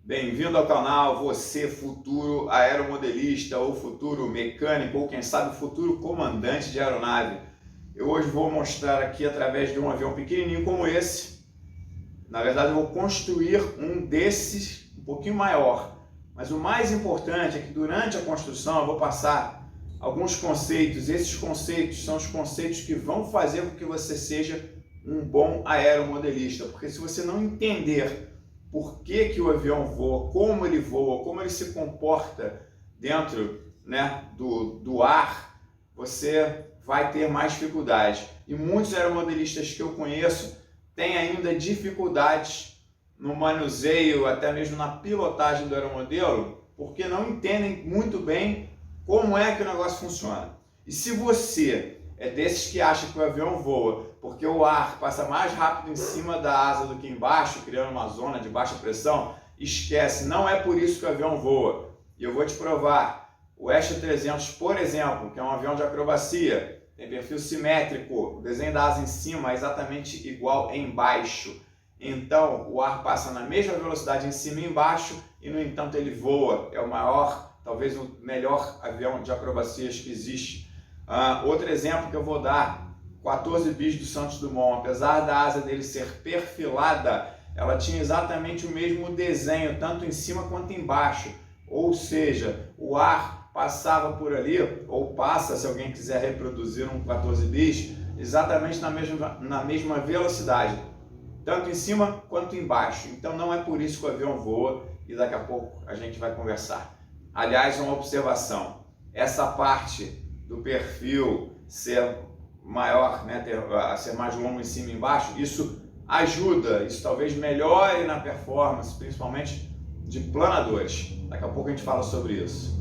Bem-vindo ao canal, você futuro aeromodelista ou futuro mecânico ou quem sabe futuro comandante de aeronave. Eu hoje vou mostrar aqui através de um avião pequenininho como esse. Na verdade eu vou construir um desses um pouquinho maior. Mas o mais importante é que durante a construção eu vou passar alguns conceitos. Esses conceitos são os conceitos que vão fazer com que você seja um bom aeromodelista. Porque se você não entender por que o avião voa, como ele se comporta dentro, do ar, você vai ter mais dificuldade. E muitos aeromodelistas que eu conheço têm ainda dificuldades no manuseio, até mesmo na pilotagem do aeromodelo, porque não entendem muito bem como é que o negócio funciona. E se você é desses que acha que o avião voa porque o ar passa mais rápido em cima da asa do que embaixo, criando uma zona de baixa pressão, esquece, não é por isso que o avião voa. E eu vou te provar. O Extra 300, por exemplo, que é um avião de acrobacia, tem perfil simétrico, o desenho da asa em cima é exatamente igual embaixo. Então, o ar passa na mesma velocidade em cima e embaixo e, no entanto, ele voa. É o maior, talvez o melhor avião de acrobacias que existe. Outro exemplo que eu vou dar, 14 bis do Santos Dumont, apesar da asa dele ser perfilada, ela tinha exatamente o mesmo desenho, tanto em cima quanto embaixo. Ou seja, o ar passava por ali, ou passa, se alguém quiser reproduzir um 14 bis, exatamente na mesma velocidade, tanto em cima quanto embaixo. Então não é por isso que o avião voa e daqui a pouco a gente vai conversar. Aliás, uma observação, essa parte do perfil ser maior, ser mais longo em cima e embaixo, isso ajuda, isso talvez melhore na performance, principalmente de planadores. Daqui a pouco a gente fala sobre isso.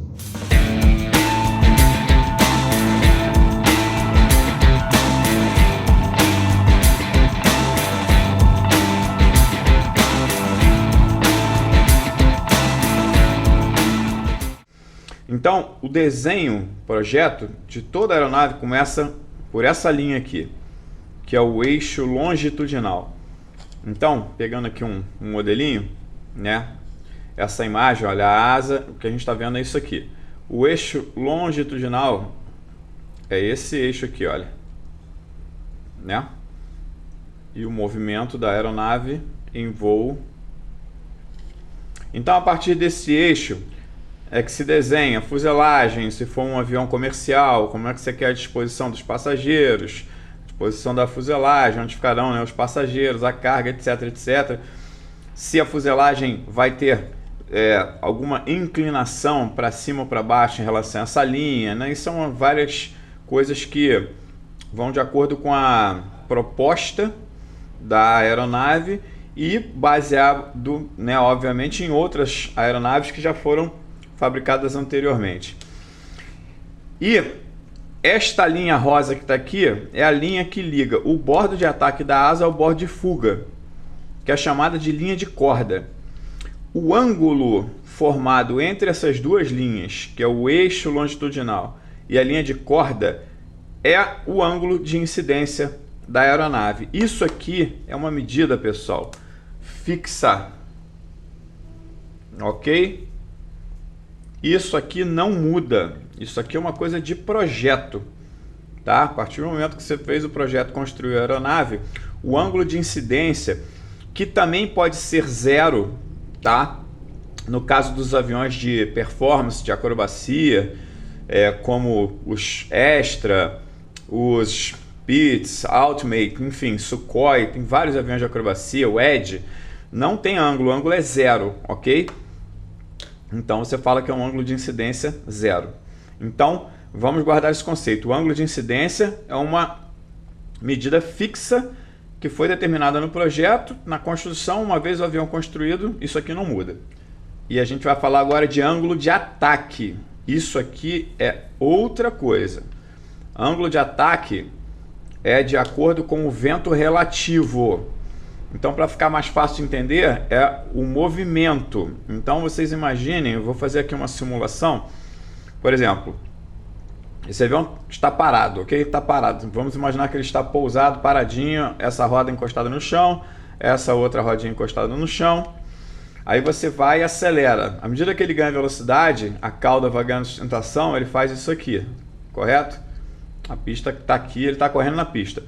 Então, o desenho, projeto de toda a aeronave começa por essa linha aqui, que é o eixo longitudinal. Então, pegando aqui um modelinho, essa imagem, olha, a asa, o que a gente está vendo é isso aqui. O eixo longitudinal é esse eixo aqui, olha, e o movimento da aeronave em voo. Então, a partir desse eixo é que se desenha a fuselagem, se for um avião comercial, como é que você quer a disposição dos passageiros, disposição da fuselagem, onde ficarão os passageiros, a carga, etc, etc. Se a fuselagem vai ter alguma inclinação para cima ou para baixo em relação a essa linha, E são várias coisas que vão de acordo com a proposta da aeronave e baseado, obviamente, em outras aeronaves que já foram fabricadas anteriormente. E esta linha rosa que está aqui é a linha que liga o bordo de ataque da asa ao bordo de fuga, que é chamada de linha de corda. O ângulo formado entre essas duas linhas, que é o eixo longitudinal e a linha de corda, é o ângulo de incidência da aeronave. Isso aqui é uma medida, pessoal, fixa, ok? Isso aqui não muda, isso aqui é uma coisa de projeto, tá? A partir do momento que você fez o projeto, construiu a aeronave, o ângulo de incidência, que também pode ser zero, tá? No caso dos aviões de performance, de acrobacia, como os Extra, os Pitts, Ultimate, enfim, Sukhoi, tem vários aviões de acrobacia, o Edge, não tem ângulo, o ângulo é zero, ok? Então você fala que é um ângulo de incidência zero. Então vamos guardar esse conceito. O ângulo de incidência é uma medida fixa que foi determinada no projeto, na construção. Uma vez o avião construído, isso aqui não muda. E a gente vai falar agora de ângulo de ataque. Isso aqui é outra coisa. Ângulo de ataque é de acordo com o vento relativo. Então, para ficar mais fácil de entender, é o movimento. Então, vocês imaginem, eu vou fazer aqui uma simulação. Por exemplo, esse avião está parado, ok? Está parado. Vamos imaginar que ele está pousado, paradinho, essa roda encostada no chão, essa outra rodinha encostada no chão. Aí você vai e acelera. À medida que ele ganha velocidade, a cauda vai ganhando sustentação, ele faz isso aqui, correto? A pista está aqui, ele está correndo na pista.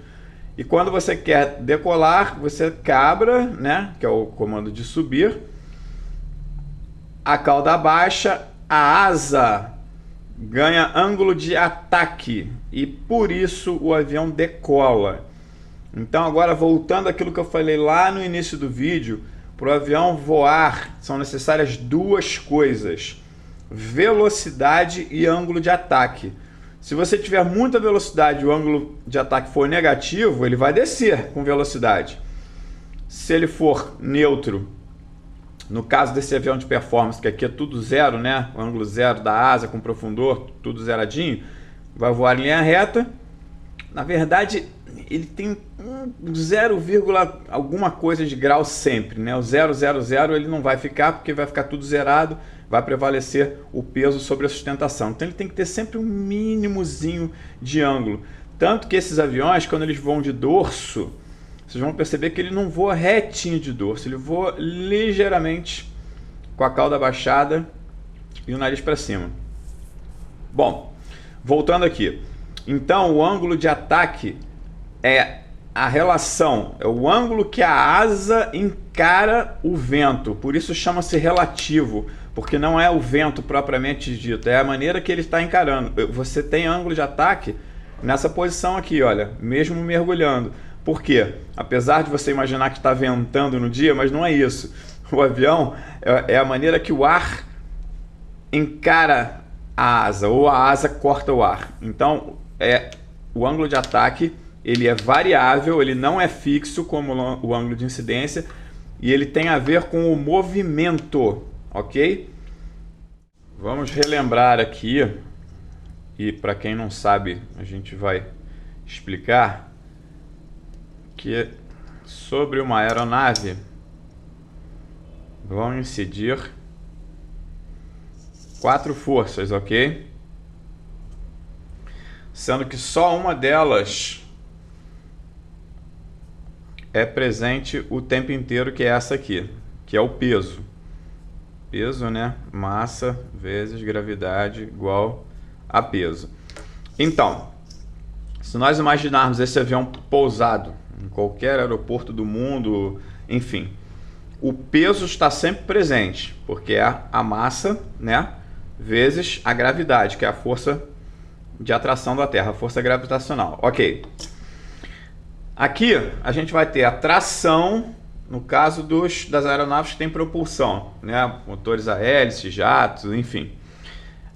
E quando você quer decolar, você cabra, né, que é o comando de subir. A cauda abaixa, a asa ganha ângulo de ataque e por isso o avião decola. Então agora voltando àquilo que eu falei lá no início do vídeo, para o avião voar são necessárias duas coisas: velocidade e ângulo de ataque. Se você tiver muita velocidade e o ângulo de ataque for negativo, ele vai descer com velocidade. Se ele for neutro, no caso desse avião de performance, que aqui é tudo zero, né? O ângulo zero da asa com profundor, tudo zeradinho, vai voar em linha reta. Na verdade, ele tem 0, alguma coisa de grau sempre, né? O 000 ele não vai ficar, porque vai ficar tudo zerado, vai prevalecer o peso sobre a sustentação. Então ele tem que ter sempre um mínimozinho de ângulo. Tanto que esses aviões, quando eles voam de dorso, vocês vão perceber que ele não voa retinho de dorso, ele voa ligeiramente com a cauda baixada e o nariz para cima. Bom, voltando aqui. Então o ângulo de ataque é a relação, é o ângulo que a asa encara o vento, por isso chama-se relativo, porque não é o vento propriamente dito, é a maneira que ele está encarando. Você tem ângulo de ataque nessa posição aqui, olha, mesmo mergulhando. Por quê? Apesar de você imaginar que está ventando no dia, mas não é isso. O avião é a maneira que o ar encara a asa, ou a asa corta o ar. Então, o ângulo de ataque, ele é variável, ele não é fixo como o ângulo de incidência, e ele tem a ver com o movimento, ok? Vamos relembrar aqui, e para quem não sabe, a gente vai explicar que sobre uma aeronave vão incidir 4 forças, ok? Sendo que só uma delas é presente o tempo inteiro, que é essa aqui, que é o peso. Peso, né? Massa vezes gravidade igual a peso. Então, se nós imaginarmos esse avião pousado em qualquer aeroporto do mundo, enfim, o peso está sempre presente, porque é a massa, né, vezes a gravidade, que é a força de atração da Terra, a força gravitacional. Ok. Aqui a gente vai ter a tração, no caso das aeronaves que têm propulsão, né, motores a hélice, jatos, enfim.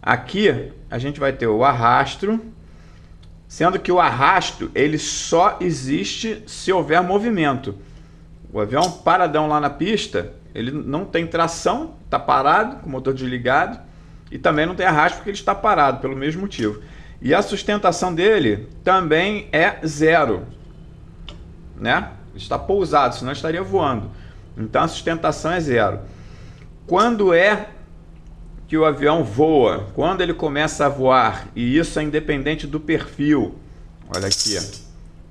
Aqui a gente vai ter o arrasto, sendo que o arrasto ele só existe se houver movimento. O avião paradão lá na pista, ele não tem tração, está parado, com o motor desligado, e também não tem arrasto porque ele está parado, pelo mesmo motivo. E a sustentação dele também é zero, né? Ele está pousado, senão estaria voando. Então a sustentação é zero. Quando é que o avião voa? Quando ele começa a voar, e isso é independente do perfil. Olha aqui,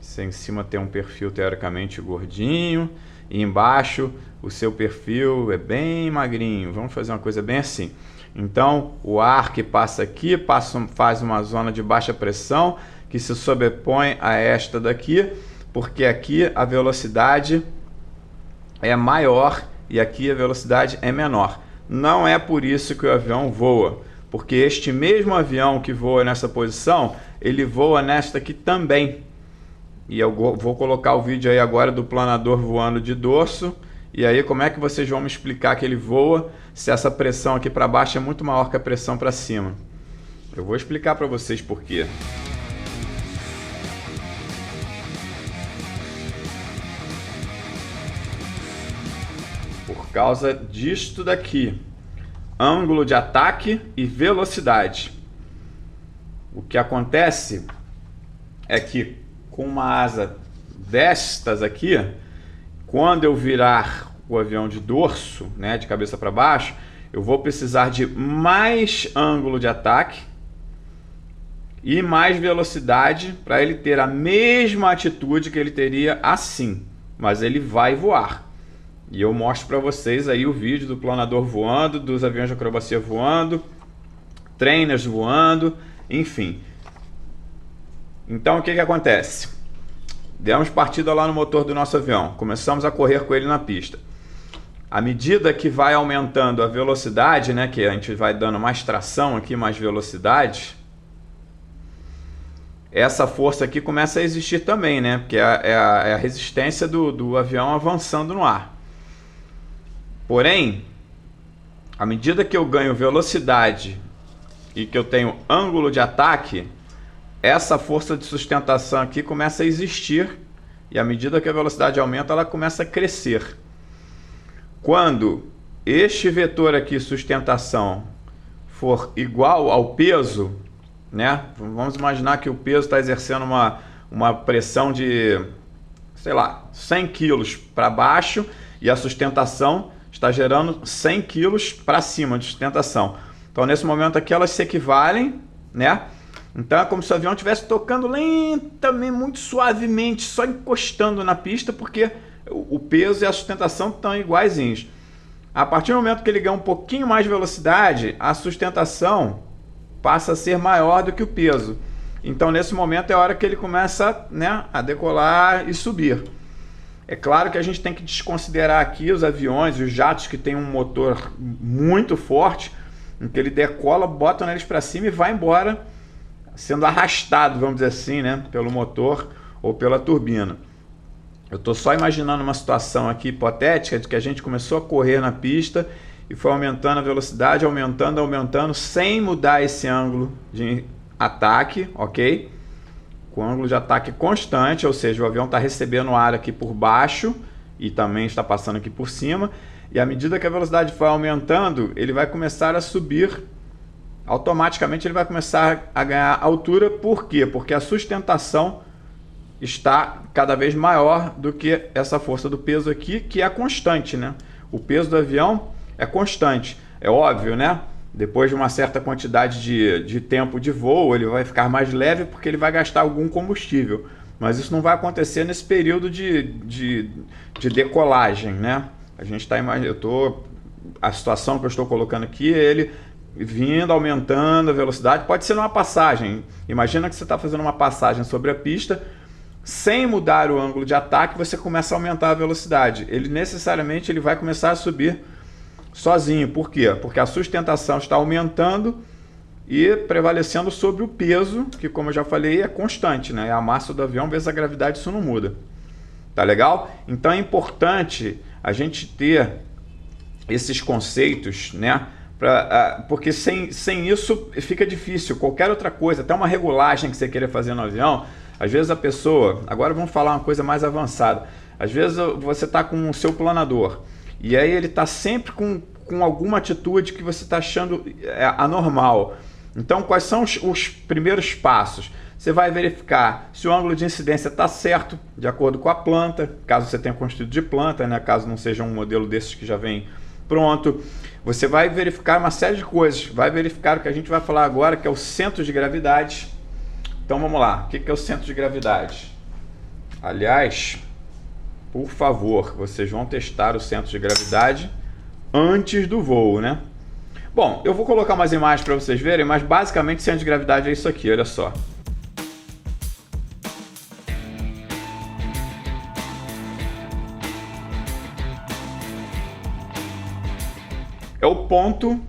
você em cima tem um perfil teoricamente gordinho, e embaixo o seu perfil é bem magrinho. Vamos fazer uma coisa bem assim. Então o ar que passa aqui faz uma zona de baixa pressão que se sobrepõe a esta daqui, porque aqui a velocidade é maior e aqui a velocidade é menor. Não é por isso que o avião voa, porque este mesmo avião que voa nessa posição, ele voa nesta aqui também. E eu vou colocar o vídeo aí agora do planador voando de dorso. E aí como é que vocês vão me explicar que ele voa se essa pressão aqui para baixo é muito maior que a pressão para cima? Eu vou explicar para vocês por quê. Por causa disto daqui, ângulo de ataque e velocidade. O que acontece é que com uma asa destas aqui, quando eu virar o avião de dorso, né, de cabeça para baixo, eu vou precisar de mais ângulo de ataque e mais velocidade para ele ter a mesma atitude que ele teria assim, mas ele vai voar. E eu mostro para vocês aí o vídeo do planador voando, dos aviões de acrobacia voando, trainers voando, enfim. Então o que acontece? Demos partida lá no motor do nosso avião, começamos a correr com ele na pista. À medida que vai aumentando a velocidade, né, que a gente vai dando mais tração aqui, mais velocidade, essa força aqui começa a existir também, né, porque é a resistência do avião avançando no ar. Porém, à medida que eu ganho velocidade e que eu tenho ângulo de ataque, essa força de sustentação aqui começa a existir, e à medida que a velocidade aumenta, ela começa a crescer. Quando este vetor aqui, sustentação, for igual ao peso, né? Vamos imaginar que o peso está exercendo uma pressão de, sei lá, 100 kg para baixo, e a sustentação está gerando 100 kg para cima de sustentação. Então nesse momento aqui elas se equivalem, né? Então é como se o avião estivesse tocando lentamente, muito suavemente, só encostando na pista, porque o peso e a sustentação estão iguaizinhos. A partir do momento que ele ganha um pouquinho mais de velocidade, a sustentação passa a ser maior do que o peso. Então nesse momento é a hora que ele começa, né, a decolar e subir. É claro que a gente tem que desconsiderar aqui os aviões, os jatos que têm um motor muito forte, em que ele decola, bota eles para cima e vai embora, sendo arrastado, vamos dizer assim, né, pelo motor ou pela turbina. Eu estou só imaginando uma situação aqui hipotética de que a gente começou a correr na pista e foi aumentando a velocidade, aumentando, sem mudar esse ângulo de ataque, ok? Com ângulo de ataque constante, ou seja, o avião está recebendo ar aqui por baixo e também está passando aqui por cima, e à medida que a velocidade for aumentando, ele vai começar a subir, automaticamente ele vai começar a ganhar altura. Por quê? Porque a sustentação está cada vez maior do que essa força do peso aqui, que é constante, né? O peso do avião é constante, é óbvio, né? Depois de uma certa quantidade de tempo de voo, ele vai ficar mais leve porque ele vai gastar algum combustível. Mas isso não vai acontecer nesse período de decolagem, né? A gente está imaginando, a situação que eu estou colocando aqui é ele vindo, aumentando a velocidade. Pode ser numa passagem. Imagina que você está fazendo uma passagem sobre a pista, sem mudar o ângulo de ataque, você começa a aumentar a velocidade. Ele necessariamente vai começar a subir sozinho. Por quê? Porque a sustentação está aumentando e prevalecendo sobre o peso, que, como eu já falei, é constante, né? É a massa do avião vezes a gravidade, isso não muda. Tá legal? Então é importante a gente ter esses conceitos, né? Porque sem isso fica difícil. Qualquer outra coisa, até uma regulagem que você queira fazer no avião, às vezes a pessoa... Agora vamos falar uma coisa mais avançada. Às vezes você está com o seu planador e aí ele está sempre com alguma atitude que você está achando anormal. Então, quais são os primeiros passos? Você vai verificar se o ângulo de incidência está certo, de acordo com a planta, caso você tenha construído de planta, né? Caso não seja um modelo desses que já vem pronto. Você vai verificar uma série de coisas. Vai verificar o que a gente vai falar agora, que é o centro de gravidade. Então vamos lá. O que é o centro de gravidade? Aliás, por favor, vocês vão testar o centro de gravidade antes do voo, né? Bom, eu vou colocar umas imagens para vocês verem, mas basicamente o centro de gravidade é isso aqui, olha só. É o ponto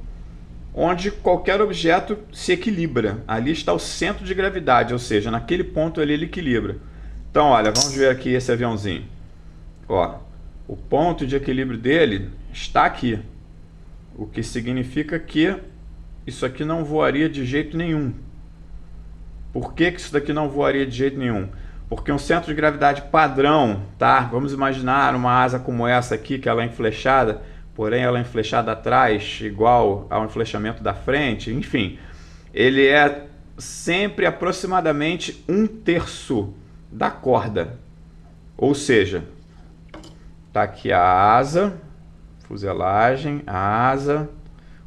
onde qualquer objeto se equilibra. Ali está o centro de gravidade, ou seja, naquele ponto ali ele equilibra. Então, olha, vamos ver aqui esse aviãozinho. Ó, o ponto de equilíbrio dele está aqui. O que significa que isso aqui não voaria de jeito nenhum. Por que isso daqui não voaria de jeito nenhum? Porque um centro de gravidade padrão, tá? Vamos imaginar uma asa como essa aqui, que ela é enflechada, porém ela é enflechada atrás, igual ao enflechamento da frente, enfim. Ele é sempre aproximadamente 1/3 da corda. Ou seja, tá aqui a asa, fuselagem, a asa.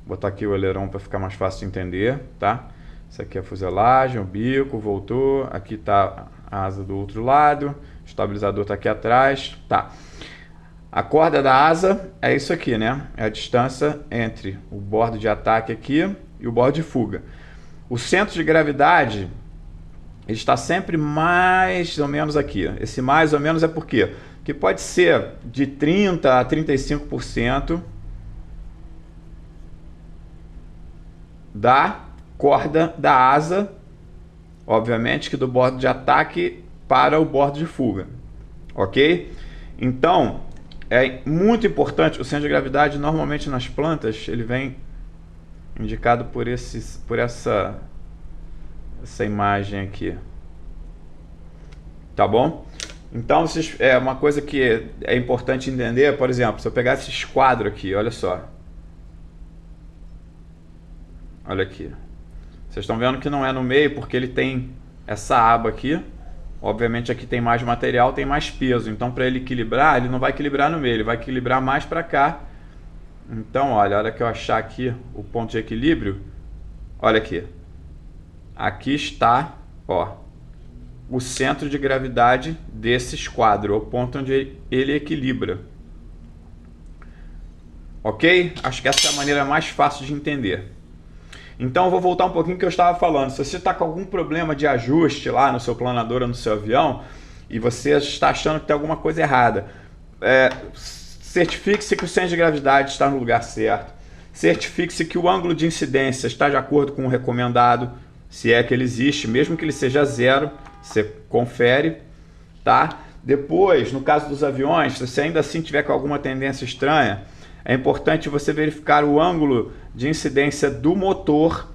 Vou botar aqui o aileron para ficar mais fácil de entender, tá? Isso aqui é a fuselagem, o bico, voltou. Aqui tá a asa do outro lado, o estabilizador tá aqui atrás, tá? A corda da asa é isso aqui, né? É a distância entre o bordo de ataque aqui e o bordo de fuga. O centro de gravidade ele está sempre mais ou menos aqui. Esse mais ou menos é por quê? Que pode ser de 30% a 35% da corda da asa, obviamente que do bordo de ataque para o bordo de fuga, ok? Então, é muito importante, o centro de gravidade normalmente nas plantas, ele vem indicado por essa imagem aqui, tá bom? Então, é uma coisa que é importante entender, por exemplo, se eu pegar esse esquadro aqui, olha só. Olha aqui. Vocês estão vendo que não é no meio porque ele tem essa aba aqui. Obviamente aqui tem mais material, tem mais peso. Então para ele equilibrar, ele não vai equilibrar no meio, ele vai equilibrar mais para cá. Então olha, a hora que eu achar aqui o ponto de equilíbrio, olha aqui. Aqui está, ó, o centro de gravidade desse esquadro, o ponto onde ele equilibra. Ok? Acho que essa é a maneira mais fácil de entender. Então eu vou voltar um pouquinho que eu estava falando. Se você está com algum problema de ajuste lá no seu planador ou no seu avião e você está achando que tem alguma coisa errada, certifique-se que o centro de gravidade está no lugar certo. Certifique-se que o ângulo de incidência está de acordo com o recomendado, se é que ele existe, mesmo que ele seja zero, você confere, tá? Depois, no caso dos aviões, se você ainda assim tiver com alguma tendência estranha, é importante você verificar o ângulo de incidência do motor,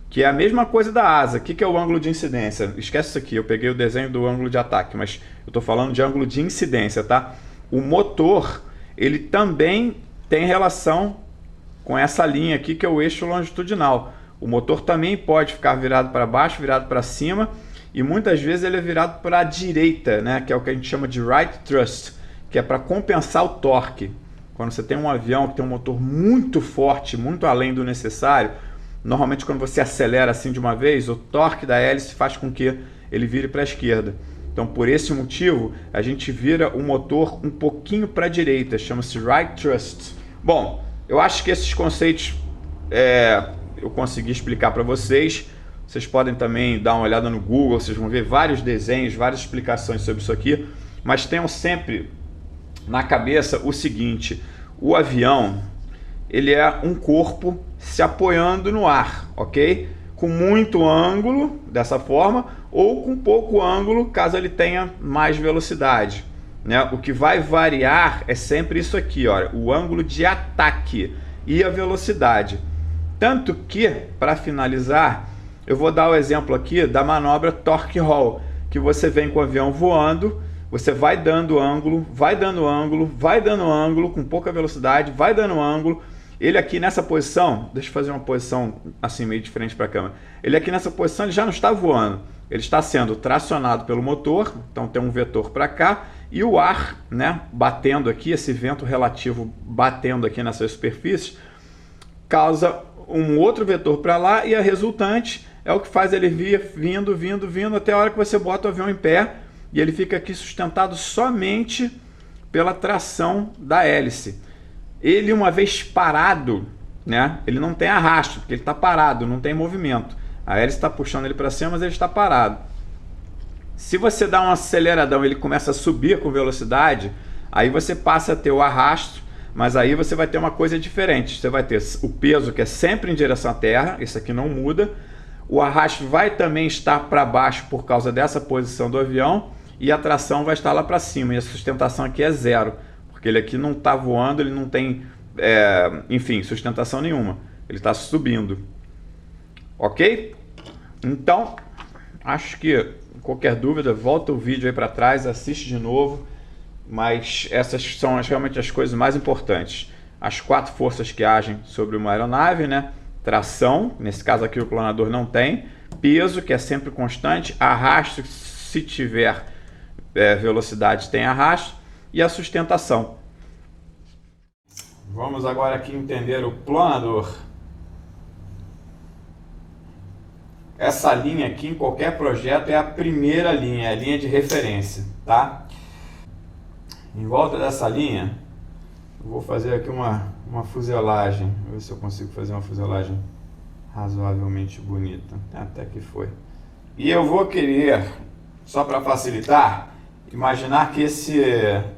que é a mesma coisa da asa. O que é o ângulo de incidência? Esquece isso aqui, eu peguei o desenho do ângulo de ataque, mas eu estou falando de ângulo de incidência, tá? O motor, ele também tem relação com essa linha aqui, que é o eixo longitudinal. O motor também pode ficar virado para baixo, virado para cima, e muitas vezes ele é virado para a direita, né? Que é o que a gente chama de right thrust, que é para compensar o torque. Quando você tem um avião que tem um motor muito forte, muito além do necessário, normalmente quando você acelera assim de uma vez, o torque da hélice faz com que ele vire para a esquerda. Então, por esse motivo, a gente vira o motor um pouquinho para a direita, chama-se right thrust. Bom, eu acho que esses conceitos eu consegui explicar para vocês. Vocês podem também dar uma olhada no Google, vocês vão ver vários desenhos, várias explicações sobre isso aqui, mas tenham sempre na cabeça o seguinte: o avião ele é um corpo se apoiando no ar, ok? Com muito ângulo, dessa forma, ou com pouco ângulo, caso ele tenha mais velocidade, né? O que vai variar é sempre isso aqui, olha, o ângulo de ataque e a velocidade. Tanto que, para finalizar, eu vou dar o exemplo aqui da manobra Torque Roll, que você vem com o avião voando, você vai dando ângulo, vai dando ângulo, vai dando ângulo com pouca velocidade, vai dando ângulo. Ele aqui nessa posição, deixa eu fazer uma posição assim meio de frente para a câmera. Ele aqui nessa posição ele já não está voando, ele está sendo tracionado pelo motor, então tem um vetor para cá e o ar, né, batendo aqui, esse vento relativo batendo aqui nessa superfície, causa um outro vetor para lá e a resultante é o que faz ele vir vindo até a hora que você bota o avião em pé. E ele fica aqui sustentado somente pela tração da hélice. Ele, uma vez parado, né, ele não tem arrasto, porque ele está parado, não tem movimento. A hélice está puxando ele para cima, mas ele está parado. Se você dá um aceleradão e ele começa a subir com velocidade, aí você passa a ter o arrasto, mas aí você vai ter uma coisa diferente. Você vai ter o peso que é sempre em direção à terra, isso aqui não muda. O arrasto vai também estar para baixo por causa dessa posição do avião, e a tração vai estar lá para cima, e a sustentação aqui é zero, porque ele aqui não está voando, ele não tem, enfim, sustentação nenhuma, ele está subindo. Ok? Então, acho que qualquer dúvida, volta o vídeo aí para trás, assiste de novo, mas essas são realmente as coisas mais importantes. As 4 forças que agem sobre uma aeronave, né? Tração, nesse caso aqui o planador não tem, peso, que é sempre constante, arrasto, se tiver velocidade tem arrasto, e a sustentação. Vamos agora aqui entender o planador. Essa linha aqui em qualquer projeto é a primeira linha, é a linha de referência, tá? Em volta dessa linha Eu vou fazer aqui uma fuselagem, vou ver se eu consigo fazer uma fuselagem razoavelmente bonita, até que foi. E eu vou querer, só para facilitar, imaginar que esse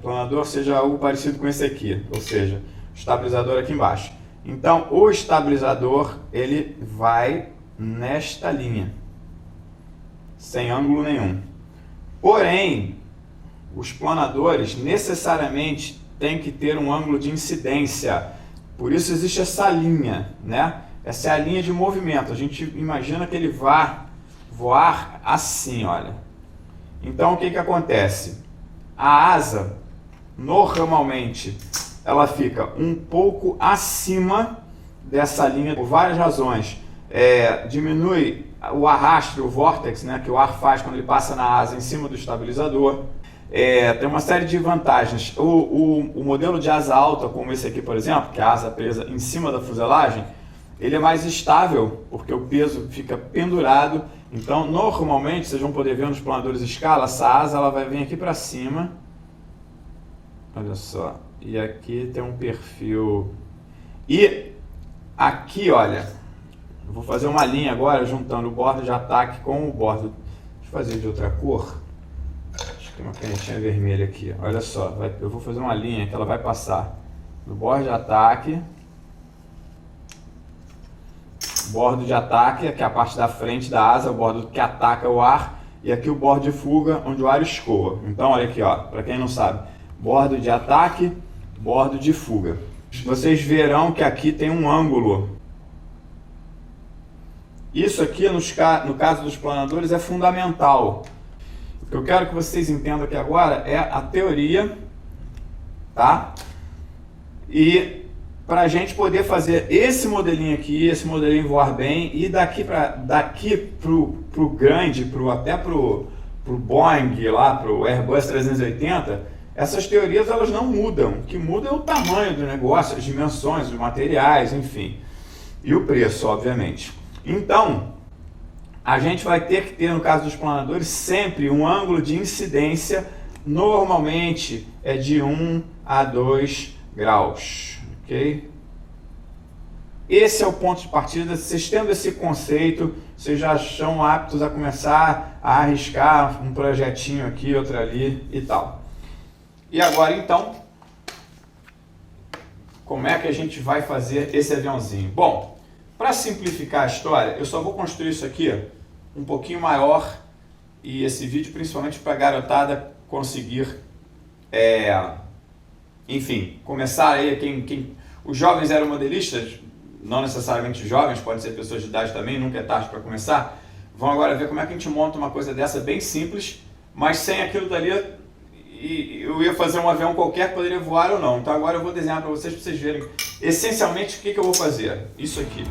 planador seja algo parecido com esse aqui, ou seja, o estabilizador aqui embaixo. Então, o estabilizador, ele vai nesta linha, sem ângulo nenhum. Porém, os planadores necessariamente têm que ter um ângulo de incidência. Por isso existe essa linha, né? Essa é a linha de movimento. A gente imagina que ele vai voar assim, olha. Então, o que acontece? A asa, normalmente, ela fica um pouco acima dessa linha por várias razões. Diminui o arrasto, o vórtex, né, que o ar faz quando ele passa na asa em cima do estabilizador. Tem uma série de vantagens. O modelo de asa alta, como esse aqui, por exemplo, que é a asa presa em cima da fuselagem, ele é mais estável, porque o peso fica pendurado. Então, normalmente, vocês vão poder ver nos planadores de escala, essa asa ela vai vir aqui para cima. Olha só. E aqui tem um perfil. E aqui, olha, eu vou fazer uma linha agora, juntando o bordo de ataque com o bordo. Deixa eu fazer de outra cor. Acho que tem uma canetinha vermelha aqui. Olha só, eu vou fazer uma linha que ela vai passar do bordo de ataque. Bordo de ataque, que é a parte da frente da asa, o bordo que ataca o ar, e aqui o bordo de fuga, onde o ar escoa. Então, olha aqui, ó, para quem não sabe, bordo de ataque, bordo de fuga. Vocês verão que aqui tem um ângulo. Isso aqui, no caso dos planadores, é fundamental. O que eu quero que vocês entendam aqui agora é a teoria, tá? E para a gente poder fazer esse modelinho aqui, esse modelinho voar bem, e daqui pro grande, até pro Boeing, lá pro Airbus 380, essas teorias elas não mudam. O que muda é o tamanho do negócio, as dimensões, os materiais, enfim, e o preço, obviamente. Então, a gente vai ter que ter, no caso dos planadores, sempre um ângulo de incidência, normalmente é de 1 a 2 graus. Okay? Esse é o ponto de partida. Vocês tendo esse conceito, vocês já estão aptos a começar a arriscar um projetinho aqui, outro ali e tal. E agora então, como é que a gente vai fazer esse aviãozinho? Bom, para simplificar a história, eu só vou construir isso aqui um pouquinho maior, e esse vídeo principalmente para a garotada conseguir enfim, começar aí, os jovens aeromodelistas, não necessariamente jovens, podem ser pessoas de idade também, nunca é tarde para começar, vão agora ver como é que a gente monta uma coisa dessa bem simples, mas sem aquilo dali, e eu ia fazer um avião qualquer que poderia voar ou não. Então agora eu vou desenhar para vocês verem essencialmente o que eu vou fazer. Isso aqui.